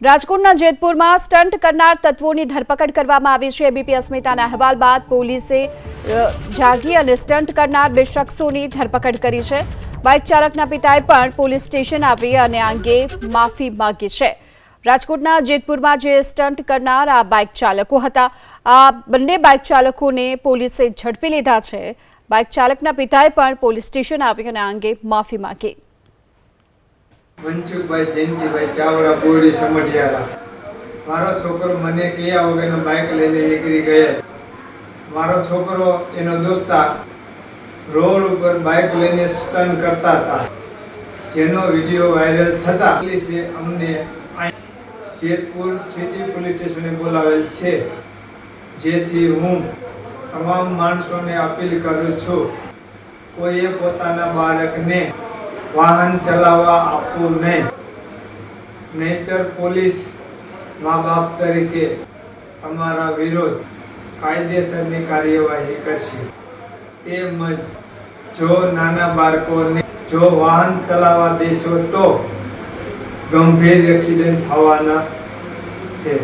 રાજકોટના જેતપુરમાં સ્ટન્ટ કરનાર તત્વોની ધરપકડ કરવામાં આવી છે। એબીપી અસ્મિતાના અહેવાલ બાદ પોલીસે જાગી અને સ્ટન્ટ કરનાર બે શખ્સોની ધરપકડ કરી છે। બાઇક ચાલકના પિતાએ પણ પોલીસ સ્ટેશન આવી અને આ અંગે માફી માંગી છે। રાજકોટના જેતપુરમાં જે સ્ટન્ટ કરનાર આ બાઇક ચાલકો હતા, આ બંને બાઇક ચાલકોને પોલીસે ઝડપી લીધા છે। બાઇક ચાલકના પિતાએ પણ પોલીસ સ્ટેશન આવી અને આ અંગે માફી માંગી। मनसुखभाई जयंतीभाई चावड़ा बोरडी समठियारा मारो छोकरो मने कह्या वगरनो बाइक लईने निकળી गए। मारो छोकरो एनो दोस्तार रोड पर बाइक लईने स्टन करता था, जेनो विडियो वायरल थता पुलिसे अमने जेतपुर सिटी पुलिस स्टेशने बोलावेल छे, जेथी हूँ तमाम माणसोने अपील करूँ छूं, कोઈએ પોતાના બાળકને वाहन चलावा आपू नहीं, नहींतर पुलिस माँ बाप तरीके तमारा विरोध कायदेसरनी कार्यवाही करशे। तेमज जो नाना बाळकोने जो वाहन चलावा देशो तो गंभीर एक्सिडेंट थवाना छे।